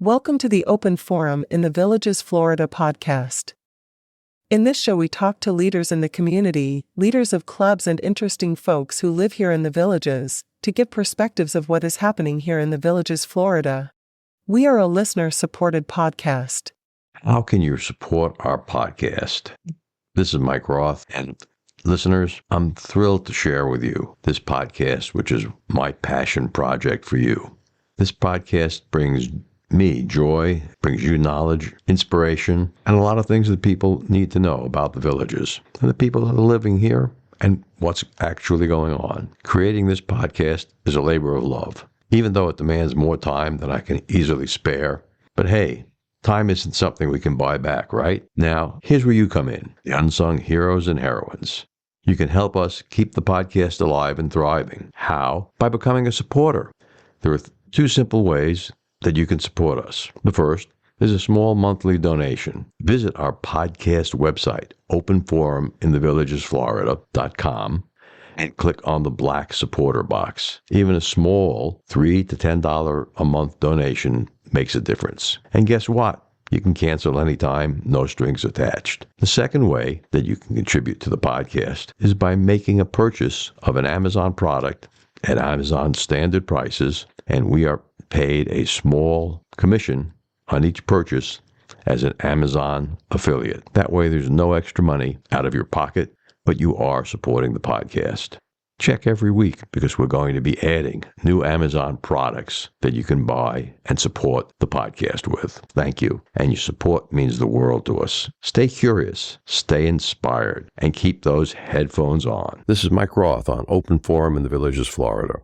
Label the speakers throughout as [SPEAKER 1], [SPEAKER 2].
[SPEAKER 1] Welcome to the Open Forum in the Villages, Florida podcast. In this show we talk to leaders in the community, leaders of clubs and interesting folks who live here in the Villages, to give perspectives of what is happening here in the Villages, Florida. We are a listener-supported podcast.
[SPEAKER 2] How can you support our podcast? This is Mike Roth, and listeners, I'm thrilled to share with you this podcast, which is my passion project for you. This podcast brings me joy, brings you knowledge, inspiration, and a lot of things that people need to know about the Villages and the people that are living here and what's actually going on. Creating this podcast is a labor of love, even though it demands more time than I can easily spare. But hey, time isn't something we can buy back, right? Now, here's where you come in, the unsung heroes and heroines. You can help us keep the podcast alive and thriving. How? By becoming a supporter. There are two simple ways that you can support us. The first is a small monthly donation. Visit our podcast website, openforuminthevillagesflorida.com, and click on the black supporter box. Even a small $3 to $10 a month donation makes a difference. And guess what? You can cancel anytime, no strings attached. The second way that you can contribute to the podcast is by making a purchase of an Amazon product at Amazon standard prices, and we are paid a small commission on each purchase as an Amazon affiliate. That way there's no extra money out of your pocket, but you are supporting the podcast. Check every week because we're going to be adding new Amazon products that you can buy and support the podcast with. Thank you. And your support means the world to us. Stay curious, stay inspired, and keep those headphones on. This is Mike Roth on Open Forum in the Villages, Florida.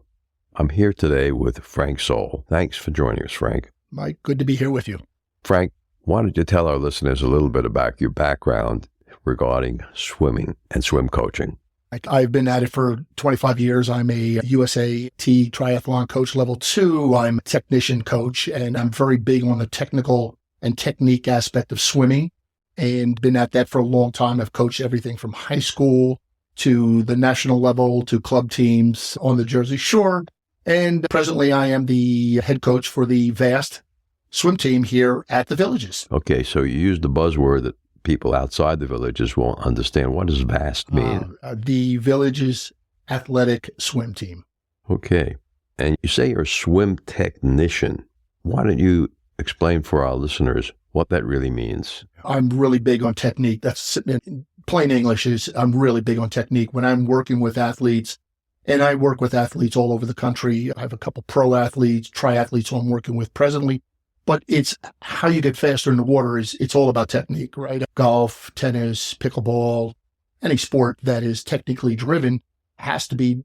[SPEAKER 2] I'm here today with Frank Soule. Thanks for joining us, Frank.
[SPEAKER 3] Mike, good to be here with you.
[SPEAKER 2] Frank, why don't you tell our listeners a little bit about your background regarding swimming and swim coaching?
[SPEAKER 3] I've been at it for 25 years. I'm a USAT triathlon coach level 2. I'm a technician coach, and I'm very big on the technical and technique aspect of swimming, and been at that for a long time. I've coached everything from high school to the national level to club teams on the Jersey Shore. And presently I am the head coach for the VAST swim team here at the Villages.
[SPEAKER 2] Okay, so you used the buzzword that people outside the Villages won't understand. What does VAST mean?
[SPEAKER 3] The Villages Athletic Swim Team.
[SPEAKER 2] Okay. And you say you're a swim technician. Why don't you explain for our listeners what that really means?
[SPEAKER 3] I'm really big on technique. That's in plain English is I'm really big on technique. When I'm working with athletes, and I work with athletes all over the country. I have a couple pro athletes, triathletes who I'm working with presently. But it's how you get faster in the water it's all about technique, right? Golf, tennis, pickleball, any sport that is technically driven has to be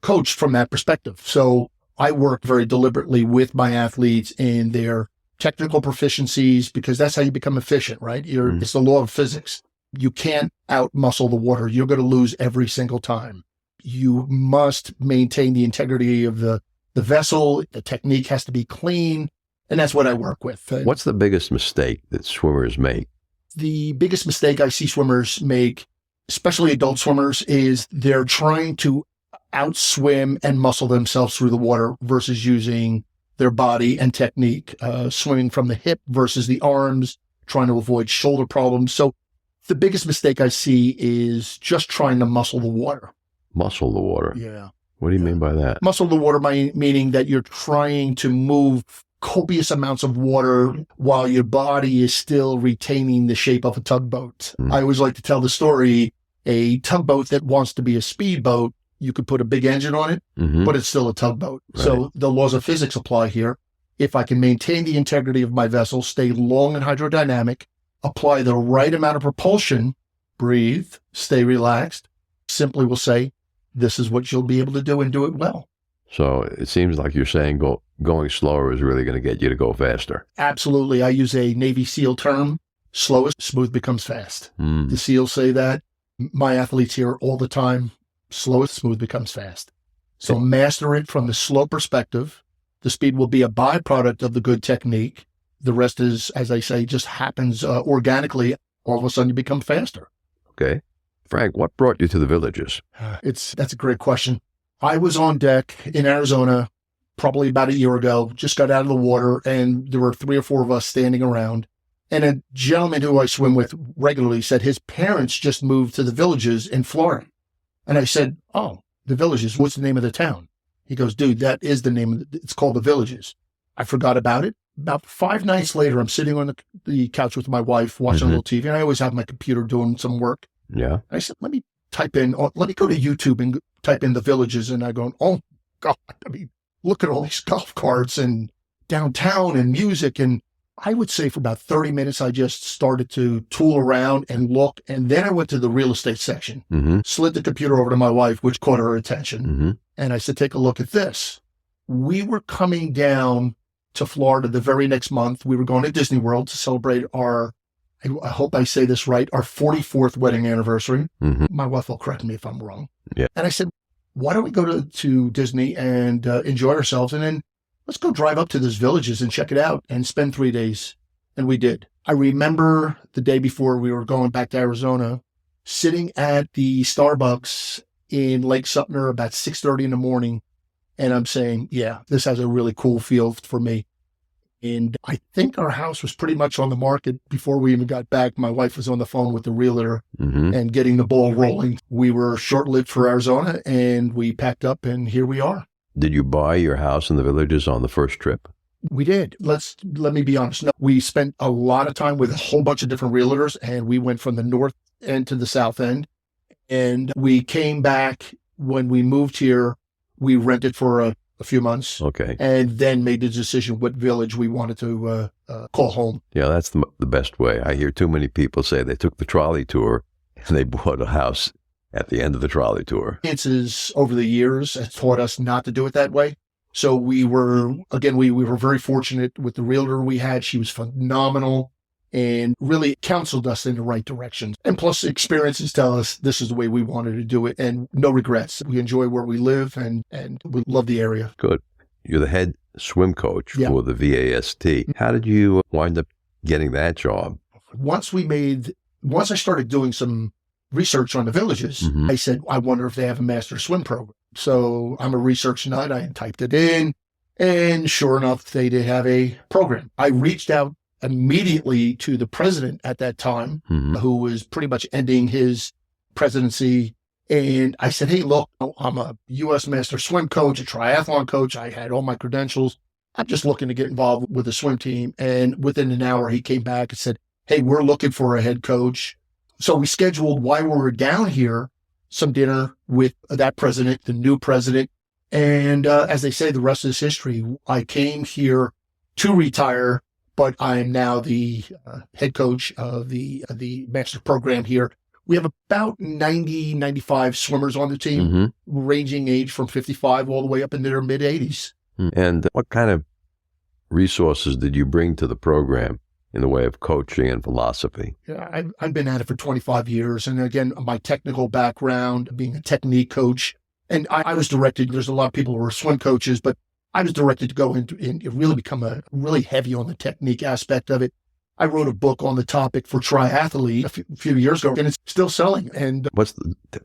[SPEAKER 3] coached from that perspective. So I work very deliberately with my athletes in their technical proficiencies because that's how you become efficient, right? It's the law of physics. You can't out-muscle the water. You're going to lose every single time. You must maintain the integrity of the vessel. The technique has to be clean. And that's what I work with.
[SPEAKER 2] What's the biggest mistake that swimmers make?
[SPEAKER 3] The biggest mistake I see swimmers make, especially adult swimmers, is they're trying to outswim and muscle themselves through the water versus using their body and technique, swimming from the hip versus the arms, trying to avoid shoulder problems. So the biggest mistake I see is just trying to muscle the water.
[SPEAKER 2] Muscle the water?
[SPEAKER 3] Yeah.
[SPEAKER 2] What do you mean by that?
[SPEAKER 3] Muscle the water meaning that you're trying to move copious amounts of water while your body is still retaining the shape of a tugboat. I always like to tell the story, a tugboat that wants to be a speedboat, you could put a big engine on it, but it's still a tugboat. Right. So the laws of physics apply here. If I can maintain the integrity of my vessel, stay long and hydrodynamic, apply the right amount of propulsion, breathe, stay relaxed, simply will say, this is what you'll be able to do and do it well.
[SPEAKER 2] So it seems like you're saying going slower is really going to get you to go faster.
[SPEAKER 3] Absolutely. I use a Navy SEAL term, slowest, smooth becomes fast. The SEALs say that. My athletes hear all the time, slowest, smooth becomes fast. So master it from the slow perspective. The speed will be a byproduct of the good technique. The rest is, as I say, just happens organically. All of a sudden you become faster.
[SPEAKER 2] Okay. Frank, what brought you to the Villages?
[SPEAKER 3] That's a great question. I was on deck in Arizona probably about a year ago, just got out of the water, and there were 3 or 4 of us standing around. And a gentleman who I swim with regularly said his parents just moved to the Villages in Florida. And I said, oh, the Villages, what's the name of the town? He goes, dude, that is the name of it's called the Villages. I forgot about it. About 5 nights later, I'm sitting on the couch with my wife watching a little TV, and I always have my computer doing some work.
[SPEAKER 2] Yeah.
[SPEAKER 3] I said, let me go to YouTube and type in the Villages. And I go, oh, God, I mean, look at all these golf carts and downtown and music. And I would say for about 30 minutes, I just started to tool around and look. And then I went to the real estate section, slid the computer over to my wife, which caught her attention. And I said, take a look at this. We were coming down to Florida the very next month. We were going to Disney World to celebrate our, I hope I say this right, our 44th wedding anniversary. My wife will correct me if I'm wrong.
[SPEAKER 2] Yeah.
[SPEAKER 3] And I said, why don't we go to Disney and enjoy ourselves? And then let's go drive up to those Villages and check it out and spend 3 days. And we did. I remember the day before we were going back to Arizona, sitting at the Starbucks in Lake Sumter about 6:30 in the morning. And I'm saying, yeah, this has a really cool feel for me. And I think our house was pretty much on the market before we even got back. My wife was on the phone with the realtor and getting the ball rolling. We were short-lived for Arizona, and we packed up, and here we are.
[SPEAKER 2] Did you buy your house in the Villages on the first trip?
[SPEAKER 3] We did. Let me be honest. No, we spent a lot of time with a whole bunch of different realtors, and we went from the north end to the south end. And we came back when we moved here. We rented for a few months.
[SPEAKER 2] Okay.
[SPEAKER 3] And then made the decision what village we wanted to call home.
[SPEAKER 2] Yeah, that's the best way. I hear too many people say they took the trolley tour and they bought a house at the end of the trolley tour.
[SPEAKER 3] Experiences over the years has taught us not to do it that way. So we were very fortunate with the realtor we had. She was phenomenal and really counseled us in the right direction. And plus experiences tell us this is the way we wanted to do it, and no regrets. We enjoy where we live and we love the area.
[SPEAKER 2] Good. You're the head swim coach for the VAST. How did you wind up getting that job?
[SPEAKER 3] Once I started doing some research on the Villages, I said, I wonder if they have a master swim program. So I'm a research nut. I typed it in, and sure enough, they did have a program. I reached out immediately to the president at that time, who was pretty much ending his presidency. And I said, hey, look, I'm a U.S. master swim coach, a triathlon coach. I had all my credentials. I'm just looking to get involved with the swim team. And within an hour, he came back and said, hey, we're looking for a head coach. So we scheduled, while we were down here, some dinner with that president, the new president. And as they say, the rest is history. I came here to retire, but I am now the head coach of the master program here. We have about 90, 95 swimmers on the team, ranging age from 55 all the way up into their mid-80s.
[SPEAKER 2] And what kind of resources did you bring to the program in the way of coaching and philosophy?
[SPEAKER 3] Yeah, I've been at it for 25 years. And again, my technical background, being a technique coach, and I was directed, there's a lot of people who are swim coaches, but I was directed to go into and really become really heavy on the technique aspect of it. I wrote a book on the topic for triathlete a few years ago, and it's still selling. And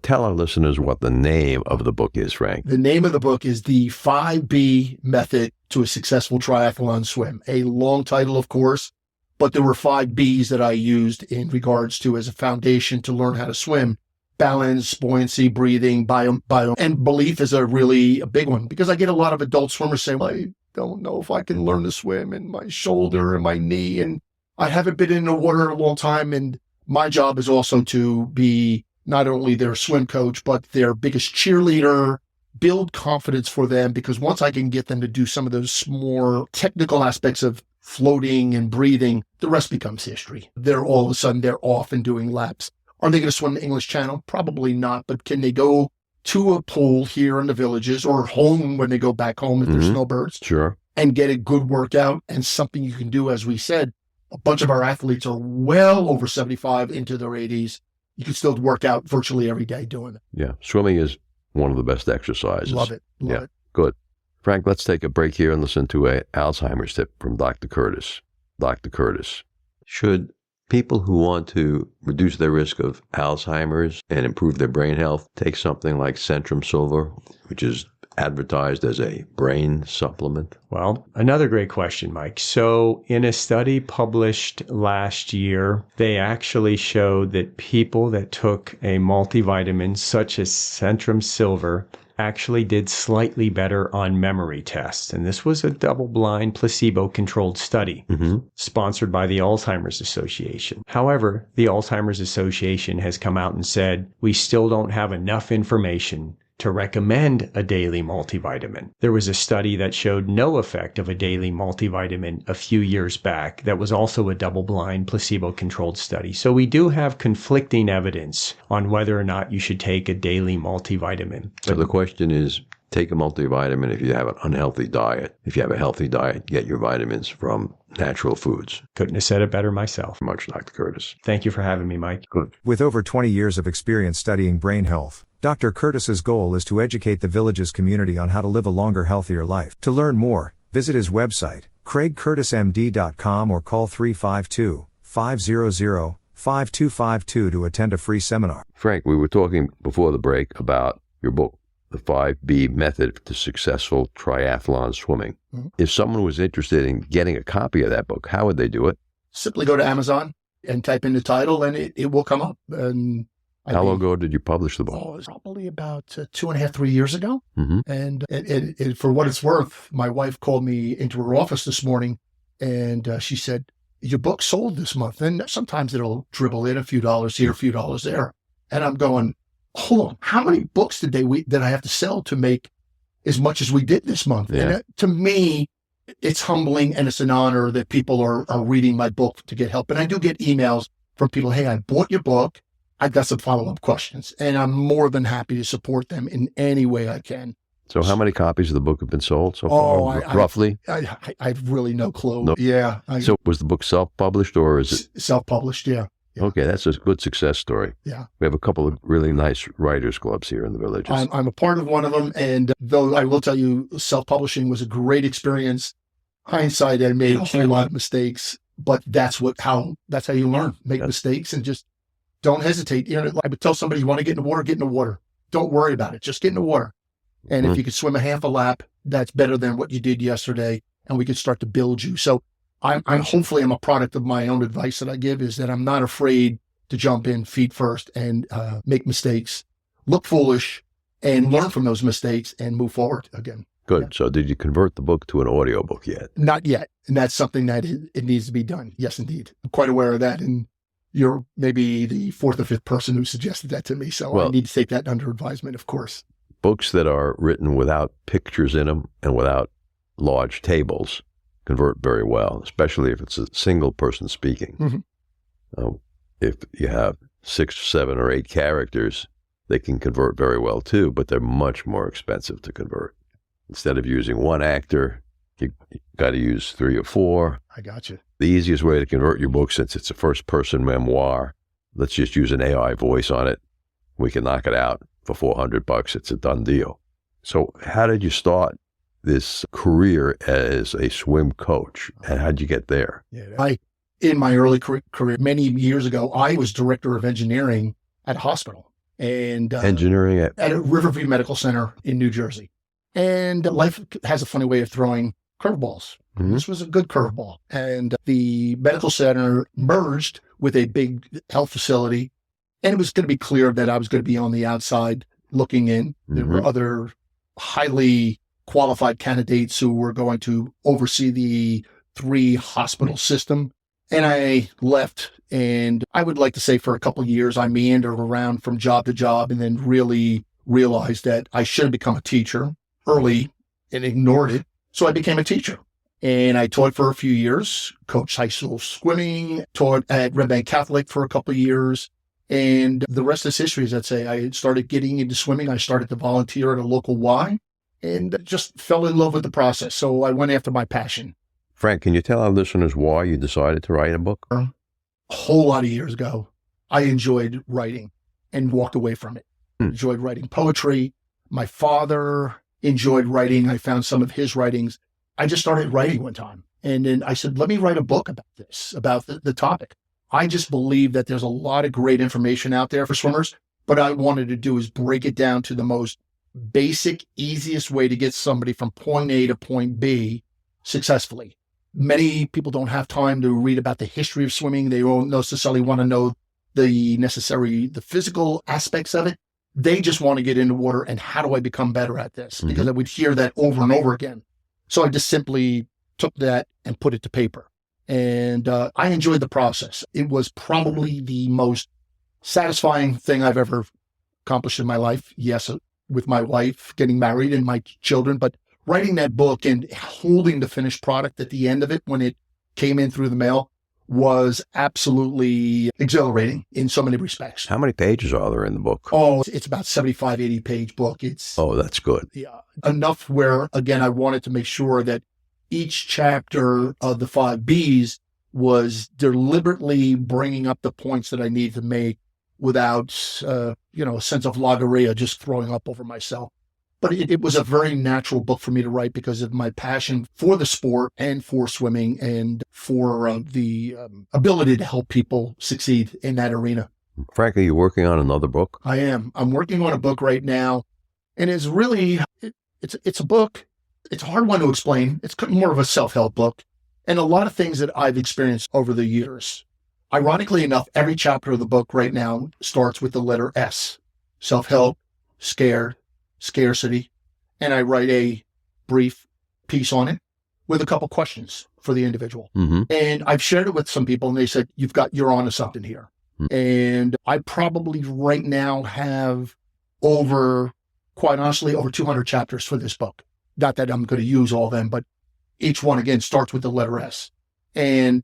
[SPEAKER 2] tell our listeners what the name of the book is, Frank.
[SPEAKER 3] The name of the book is The 5B Method to a Successful Triathlon Swim. A long title, of course, but there were 5 Bs that I used in regards to as a foundation to learn how to swim. Balance, buoyancy, breathing, bio, and belief is a big one, because I get a lot of adult swimmers saying, well, I don't know if I can learn to swim, and my shoulder and my knee, and I haven't been in the water in a long time. And my job is also to be not only their swim coach, but their biggest cheerleader, build confidence for them, because once I can get them to do some of those more technical aspects of floating and breathing, the rest becomes history. They're all of a sudden, they're off and doing laps. Are they going to swim the English Channel? Probably not, but can they go to a pool here in the Villages or home when they go back home if they're snowbirds?
[SPEAKER 2] Sure.
[SPEAKER 3] And get a good workout, and something you can do, as we said, a bunch of our athletes are well over 75 into their 80s. You can still work out virtually every day doing it.
[SPEAKER 2] Yeah. Swimming is one of the best exercises.
[SPEAKER 3] Love it. Love it.
[SPEAKER 2] Good. Frank, let's take a break here and listen to a Alzheimer's tip from Dr. Curtis. Dr. Curtis. Should people who want to reduce their risk of Alzheimer's and improve their brain health take something like Centrum Silver, which is advertised as a brain supplement?
[SPEAKER 4] Well, another great question, Mike. So in a study published last year, they actually showed that people that took a multivitamin such as Centrum Silver actually did slightly better on memory tests. And this was a double-blind, placebo-controlled study sponsored by the Alzheimer's Association. However, the Alzheimer's Association has come out and said, we still don't have enough information to recommend a daily multivitamin. There was a study that showed no effect of a daily multivitamin a few years back that was also a double-blind, placebo-controlled study. So we do have conflicting evidence on whether or not you should take a daily multivitamin.
[SPEAKER 2] So the question is, take a multivitamin if you have an unhealthy diet. If you have a healthy diet, get your vitamins from natural foods.
[SPEAKER 4] Couldn't have said it better myself.
[SPEAKER 2] Much, Dr. Curtis.
[SPEAKER 4] Thank you for having me, Mike.
[SPEAKER 2] Good.
[SPEAKER 5] With over 20 years of experience studying brain health, Dr. Curtis's goal is to educate the Villages community on how to live a longer, healthier life. To learn more, visit his website, craigcurtismd.com, or call 352-500-5252 to attend a free seminar.
[SPEAKER 2] Frank, we were talking before the break about your book, The 5B Method to Successful Triathlon Swimming. If someone was interested in getting a copy of that book, how would they do it?
[SPEAKER 3] Simply go to Amazon and type in the title, and it will come up. And
[SPEAKER 2] how long ago did you publish the book?
[SPEAKER 3] Oh, it was probably about 2.5, 3 years ago.
[SPEAKER 2] Mm-hmm.
[SPEAKER 3] And for what it's worth, my wife called me into her office this morning, and she said, your book sold this month. And sometimes it'll dribble in a few dollars here, a few dollars there. And I'm going, hold on, how many books did I have to sell to make as much as we did this month?
[SPEAKER 2] Yeah.
[SPEAKER 3] And to me, it's humbling and it's an honor that people are reading my book to get help. And I do get emails from people, hey, I bought your book. I've got some follow-up questions, and I'm more than happy to support them in any way I can.
[SPEAKER 2] So how many copies of the book have been sold so far, roughly?
[SPEAKER 3] I have really no clue.
[SPEAKER 2] No.
[SPEAKER 3] Yeah.
[SPEAKER 2] So was the book self-published or is it?
[SPEAKER 3] Self-published, yeah.
[SPEAKER 2] Okay, that's a good success story.
[SPEAKER 3] Yeah.
[SPEAKER 2] We have a couple of really nice writers clubs here in the Villages.
[SPEAKER 3] I'm a part of one of them, and though I will tell you, self-publishing was a great experience. Hindsight, I made a whole lot of mistakes, but that's how you learn. Make mistakes and just don't hesitate. You know, I would tell somebody, you want to get in the water, get in the water. Don't worry about it. Just get in the water. And if you could swim a half a lap, that's better than what you did yesterday. And we could start to build you. So I'm hopefully I'm a product of my own advice that I give, is that I'm not afraid to jump in feet first and make mistakes, look foolish, and learn from those mistakes and move forward again.
[SPEAKER 2] Good.
[SPEAKER 3] Yeah.
[SPEAKER 2] So did you convert the book to an audiobook yet?
[SPEAKER 3] Not yet. And that's something that it needs to be done. Yes, indeed. I'm quite aware of that. And you're maybe the fourth or fifth person who suggested that to me. So I need to take that under advisement, of course.
[SPEAKER 2] Books that are written without pictures in them and without large tables convert very well, especially if it's a single person speaking. If you have 6, 7, or 8 characters, they can convert very well too, but they're much more expensive to convert. Instead of using one actor, you got to use 3 or 4.
[SPEAKER 3] I got you.
[SPEAKER 2] The easiest way to convert your book, since it's a first-person memoir, let's just use an AI voice on it. We can knock it out for $400. It's a done deal. So how did you start this career as a swim coach, and how'd you get there?
[SPEAKER 3] In my early career, many years ago, I was director of engineering at a hospital. And
[SPEAKER 2] Engineering at
[SPEAKER 3] a Riverview Medical Center in New Jersey. And life has a funny way of throwing curveballs. This was a good curveball. And the medical center merged with a big health facility. And it was going to be clear that I was going to be on the outside looking in. There were other highly qualified candidates who were going to oversee the 3 hospital system. And I left, and I would like to say for a couple of years, I meandered around from job to job, and then really realized that I should have become a teacher early and ignored it. So I became a teacher. And I taught for a few years, coached high school swimming, taught at Red Bank Catholic for a couple of years. And the rest is history, as I'd say. I started getting into swimming. I started to volunteer at a local Y and just fell in love with the process. So I went after my passion.
[SPEAKER 2] Frank, can you tell our listeners why you decided to write a book?
[SPEAKER 3] A whole lot of years ago, I enjoyed writing and walked away from it. Enjoyed writing poetry. My father enjoyed writing. I found some of his writings. I just started writing one time. And then I said, let me write a book about this, about the topic. I just believe that there's a lot of great information out there for swimmers. But what I wanted to do is break it down to the most basic, easiest way to get somebody from point A to point B successfully. Many people don't have time to read about the history of swimming. They don't necessarily want to know the physical aspects of it. They just want to get into water and how do I become better at this? Because I would hear that over and over again. So I just simply took that and put it to paper. And I enjoyed the process. It was probably the most satisfying thing I've ever accomplished in my life. Yes, with my wife, getting married and my children, but writing that book and holding the finished product at the end of it when it came in through the mail was absolutely exhilarating in so many respects.
[SPEAKER 2] How many pages are there in the book?
[SPEAKER 3] Oh, it's about 75, 80 page book.
[SPEAKER 2] Oh, that's good.
[SPEAKER 3] Yeah, enough where, again, I wanted to make sure that each chapter of the 5 Bs was deliberately bringing up the points that I needed to make without, a sense of logorrhea just throwing up over myself. But it was a very natural book for me to write because of my passion for the sport and for swimming and for the ability to help people succeed in that arena.
[SPEAKER 2] Frank, are you working on another book?
[SPEAKER 3] I am. I'm working on a book right now, and it's really, it's a book. It's a hard one to explain. It's more of a self-help book and a lot of things that I've experienced over the years. Ironically enough, every chapter of the book right now starts with the letter S, self-help, scared, scarcity, and I write a brief piece on it with a couple questions for the individual. And I've shared it with some people and they said, you're onto something here. And I probably right now have quite honestly, over 200 chapters for this book. Not that I'm going to use all of them, but each one again starts with the letter S. And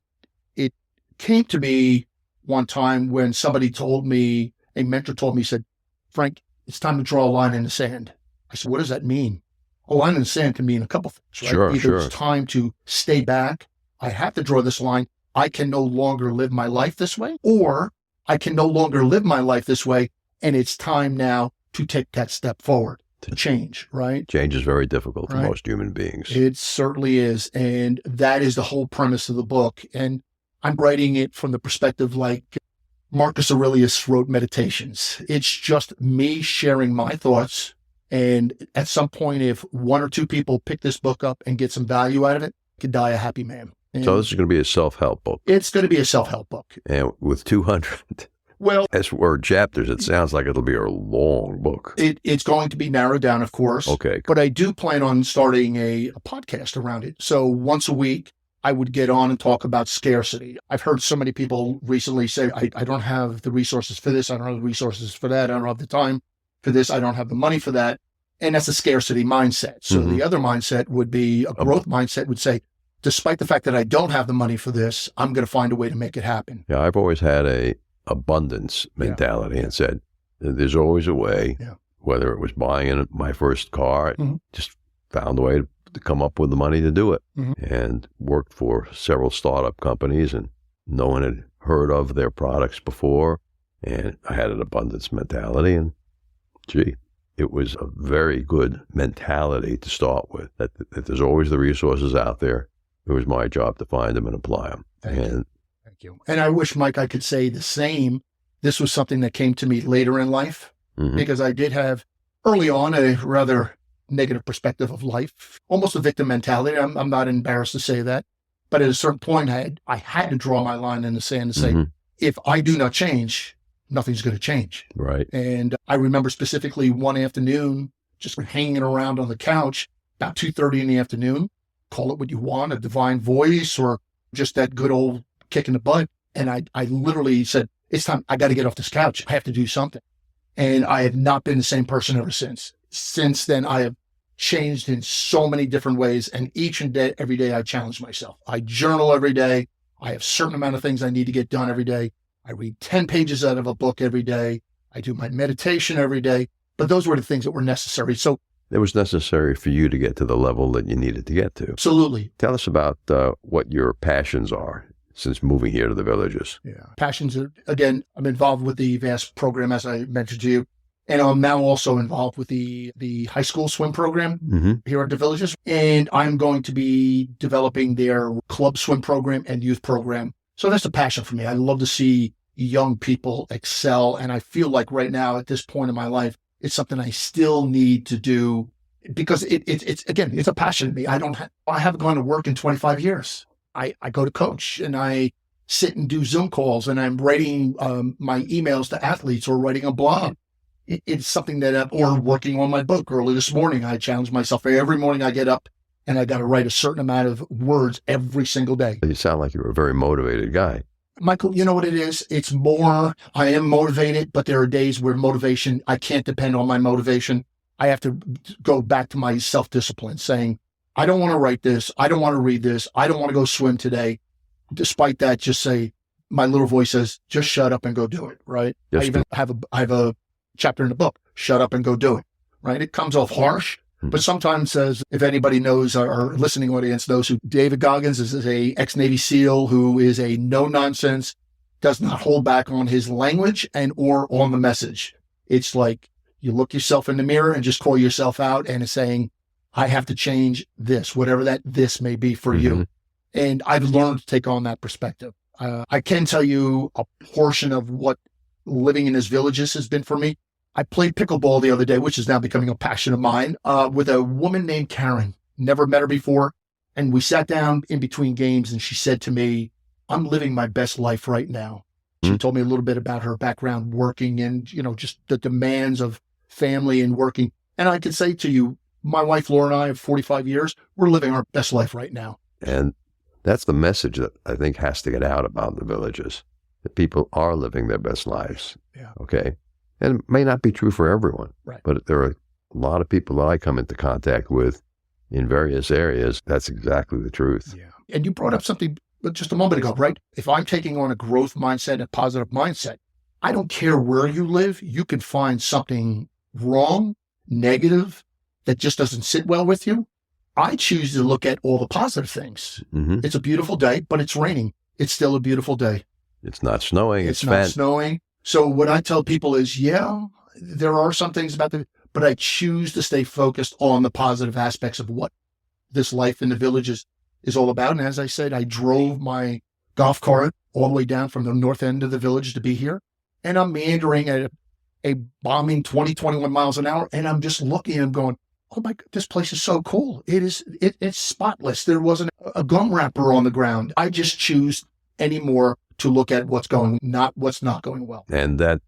[SPEAKER 3] it came to me one time when a mentor told me, said, Frank, it's time to draw a line in the sand. I said, what does that mean? A line in the sand can mean a couple things, right? Either it's time to stay back. I have to draw this line. I can no longer live my life this way, or I can no longer live my life this way. And it's time now to take that step forward, to change, right?
[SPEAKER 2] Change is very difficult for most human beings.
[SPEAKER 3] It certainly is. And that is the whole premise of the book. And I'm writing it from the perspective like Marcus Aurelius wrote Meditations. It's just me sharing my thoughts. And at some point, if 1 or 2 people pick this book up and get some value out of it, I could die a happy man. And
[SPEAKER 2] so this is going to be a self-help book.
[SPEAKER 3] It's going to be a self-help book.
[SPEAKER 2] And with 200 word chapters, it sounds like it'll be a long book.
[SPEAKER 3] It's going to be narrowed down, of course.
[SPEAKER 2] Okay.
[SPEAKER 3] But I do plan on starting a podcast around it. So once a week, I would get on and talk about scarcity. I've heard so many people recently say, I don't have the resources for this. I don't have the resources for that. I don't have the time for this. I don't have the money for that. And that's a scarcity mindset. So the other mindset would be a growth mindset would say, despite the fact that I don't have the money for this, I'm going to find a way to make it happen.
[SPEAKER 2] Yeah, I've always had a abundance mentality and said, there's always a way, whether it was buying my first car, I just found a way to come up with the money to do it, and worked for several startup companies, and no one had heard of their products before, and I had an abundance mentality, and it was a very good mentality to start with, that there's always the resources out there. It was my job to find them and apply them.
[SPEAKER 3] Thank you. And I wish, Mike, I could say the same. This was something that came to me later in life, because I did have early on a rather negative perspective of life, almost a victim mentality. I'm not embarrassed to say that. But at a certain point, I had to draw my line in the sand and say, if I do not change, nothing's going to change.
[SPEAKER 2] Right.
[SPEAKER 3] And I remember specifically one afternoon, just hanging around on the couch, about 2:30 in the afternoon, call it what you want, a divine voice or just that good old kick in the butt. And I literally said, it's time. I got to get off this couch. I have to do something. And I have not been the same person ever since. Since then, I have changed in so many different ways. And every day, I challenge myself. I journal every day. I have a certain amount of things I need to get done every day. I read 10 pages out of a book every day. I do my meditation every day. But those were the things that were necessary. So
[SPEAKER 2] it was necessary for you to get to the level that you needed to get to.
[SPEAKER 3] Absolutely.
[SPEAKER 2] Tell us about what your passions are since moving here to the Villages.
[SPEAKER 3] Yeah. Passions are, again, I'm involved with the VASP program, as I mentioned to you. And I'm now also involved with the high school swim program here at the Villages. And I'm going to be developing their club swim program and youth program. So that's a passion for me. I love to see young people excel. And I feel like right now at this point in my life, It's something I still need to do because it's a passion to me. I haven't gone to work in 25 years. I go to coach and I sit and do Zoom calls and I'm writing my emails to athletes or writing a blog. It's something that, or working on my book. Early this morning, I challenge myself. Every morning I get up and I got to write a certain amount of words every single day.
[SPEAKER 2] You sound like you're a very motivated guy.
[SPEAKER 3] Michael, you know what it is? It's more, I am motivated, but there are days where motivation, I can't depend on my motivation. I have to go back to my self-discipline saying, I don't want to write this. I don't want to read this. I don't want to go swim today. Despite that, just say, my little voice says, just shut up and go do it, right?
[SPEAKER 2] Yes,
[SPEAKER 3] I even have a chapter in the book, shut up and go do it, right? It comes off harsh, but sometimes says, if anybody knows, our listening audience knows who David Goggins is a ex-Navy SEAL who is a no-nonsense, does not hold back on his language and or on the message. It's like you look yourself in the mirror and just call yourself out and is saying, I have to change this, whatever that this may be for you. And I've learned to take on that perspective. I can tell you a portion of what living in his villages has been for me. I played pickleball the other day, which is now becoming a passion of mine, with a woman named Karen. Never met her before. And we sat down in between games and she said to me, I'm living my best life right now. She told me a little bit about her background working and, you know, just the demands of family and working. And I can say to you, my wife, Laura, and I of 45 years, we're living our best life right now.
[SPEAKER 2] And that's the message that I think has to get out about the villages, that people are living their best lives.
[SPEAKER 3] Yeah.
[SPEAKER 2] Okay. And it may not be true for everyone,
[SPEAKER 3] right?
[SPEAKER 2] But there are a lot of people that I come into contact with in various areas. That's exactly the truth.
[SPEAKER 3] Yeah. And you brought up something just a moment ago, right? If I'm taking on a growth mindset, a positive mindset, I don't care where you live. You can find something wrong, negative, that just doesn't sit well with you. I choose to look at all the positive things. It's a beautiful day, but it's raining. It's still a beautiful day.
[SPEAKER 2] It's not snowing.
[SPEAKER 3] It's not snowing. So what I tell people is, yeah, there are some things about but I choose to stay focused on the positive aspects of what this life in the villages is all about. And as I said, I drove my golf cart all the way down from the north end of the village to be here. And I'm meandering at a bombing 20, 21 miles an hour. And I'm just looking and going, oh my God, this place is so cool. It's spotless. There wasn't a gum wrapper on the ground. I just choose anymore to look at what's not going well.
[SPEAKER 2] And that,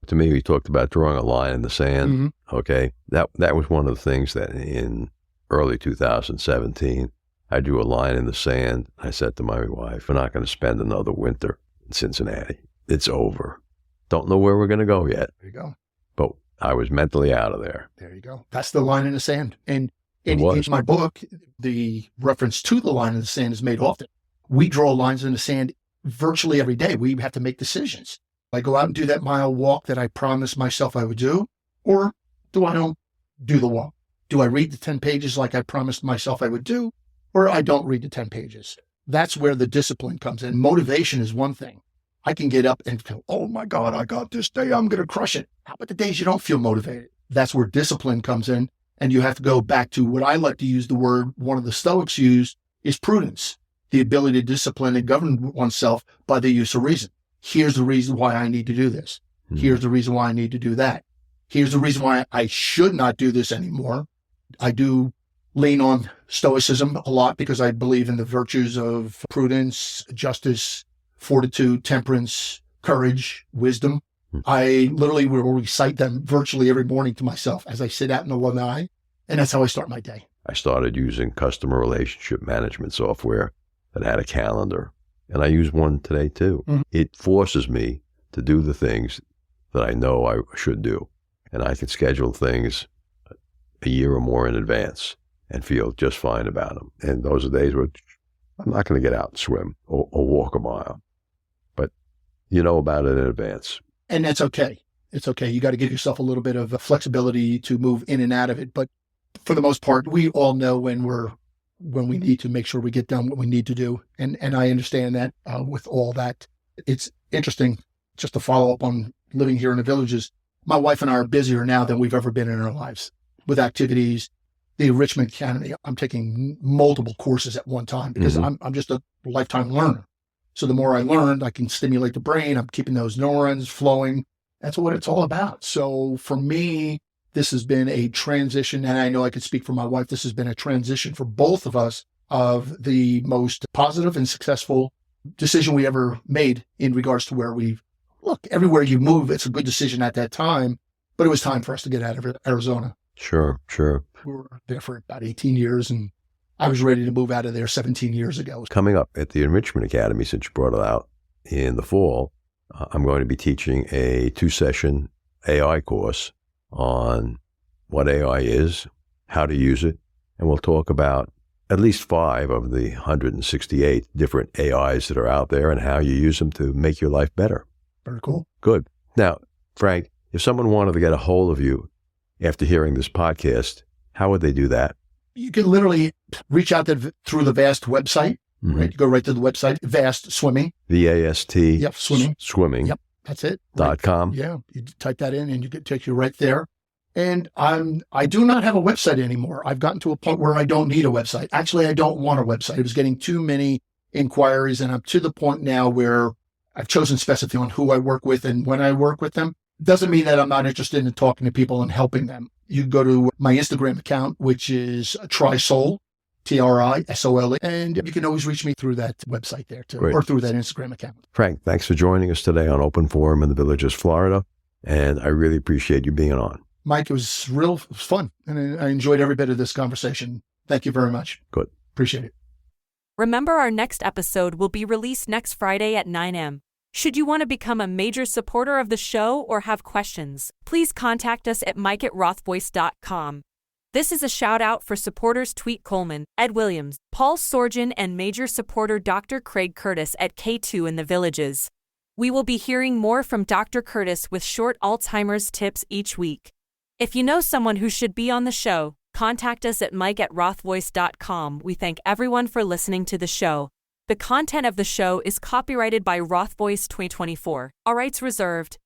[SPEAKER 2] to me, we talked about drawing a line in the sand. Okay. That was one of the things that in early 2017, I drew a line in the sand. I said to my wife, we're not going to spend another winter in Cincinnati. It's over. Don't know where we're going to go yet.
[SPEAKER 3] There you go.
[SPEAKER 2] But I was mentally out of there.
[SPEAKER 3] There you go. That's the line in the sand. And in my book, the reference to the line in the sand is made often. We draw lines in the sand virtually every day. We have to make decisions. I go out and do that mile walk that I promised myself I would do, or do I don't do the walk? Do I read the 10 pages like I promised myself I would do, or I don't read the 10 pages? That's where the discipline comes in. Motivation is one thing. I can get up and go, oh my God, I got this day. I'm going to crush it. How about the days you don't feel motivated? That's where discipline comes in. And you have to go back to what I like to use the word, one of the Stoics use, is prudence. The ability to discipline and govern oneself by the use of reason. Here's the reason why I need to do this. Here's the reason why I need to do that. Here's the reason why I should not do this anymore. I do lean on Stoicism a lot because I believe in the virtues of prudence, justice, fortitude, temperance, courage, wisdom. I literally will recite them virtually every morning to myself as I sit out in the lanai, and that's how I start my day.
[SPEAKER 2] I started using customer relationship management software that had a calendar, and I use one today too. It forces me to do the things that I know I should do, and I can schedule things a year or more in advance and feel just fine about them. And those are days where I'm not going to get out and swim or walk a mile, but you know about it in advance.
[SPEAKER 3] And that's okay. It's okay. You got to give yourself a little bit of flexibility to move in and out of it. But for the most part, we all know when we need to make sure we get done what we need to do. And I understand that with all that. It's interesting just to follow up on living here in the villages. My wife and I are busier now than we've ever been in our lives with activities. The Enrichment Academy, I'm taking multiple courses at one time because I'm just a lifetime learner. So the more I learn, I can stimulate the brain. I'm keeping those neurons flowing. That's what it's all about. So for me, This has been a transition, and I know I could speak for my wife. This has been a transition for both of us of the most positive and successful decision we ever made in regards to where we look. Everywhere you move, it's a good decision at that time, but it was time for us to get out of Arizona.
[SPEAKER 2] Sure.
[SPEAKER 3] We were there for about 18 years, and I was ready to move out of there 17 years ago.
[SPEAKER 2] Coming up at the Enrichment Academy, since you brought it out in the fall, I'm going to be teaching a 2-session AI course on what AI is, how to use it, and we'll talk about at least 5 of the 168 different AIs that are out there and how you use them to make your life better.
[SPEAKER 3] Very cool.
[SPEAKER 2] Good. Now, Frank, if someone wanted to get a hold of you after hearing this podcast, how would they do that?
[SPEAKER 3] You can literally reach out through the VAST website.
[SPEAKER 2] Mm-hmm.
[SPEAKER 3] Right? You go right to the website, VAST Swimming.
[SPEAKER 2] VAST.
[SPEAKER 3] Yep, swimming.
[SPEAKER 2] Swimming.
[SPEAKER 3] Yep, that's it.
[SPEAKER 2] .com.
[SPEAKER 3] Yeah, you type that in and you get take you right there. And I do not have a website anymore. I've gotten to a point where I don't need a website. Actually, I don't want a website. I was getting too many inquiries, and I'm to the point now where I've chosen specificity on who I work with and when I work with them. Doesn't mean that I'm not interested in talking to people and helping them. You go to my Instagram account, which is TriSole, TRISOLE, and you can always reach me through that website there too,
[SPEAKER 2] Great.
[SPEAKER 3] or through that Instagram account.
[SPEAKER 2] Frank, thanks for joining us today on Open Forum in the Villages, Florida, and I really appreciate you being on.
[SPEAKER 3] Mike, it was fun, and I enjoyed every bit of this conversation. Thank you very much.
[SPEAKER 2] Good.
[SPEAKER 3] Appreciate it.
[SPEAKER 6] Remember, our next episode will be released next Friday at 9 a.m. Should you want to become a major supporter of the show or have questions, please contact us at mike@rothvoice.com. This is a shout-out for supporters Tweet Coleman, Ed Williams, Paul Sorgen, and major supporter Dr. Craig Curtis at K2 in the Villages. We will be hearing more from Dr. Curtis with short Alzheimer's tips each week. If you know someone who should be on the show, contact us at mike@rothvoice.com. We thank everyone for listening to the show. The content of the show is copyrighted by Roth Voice 2024. All rights reserved.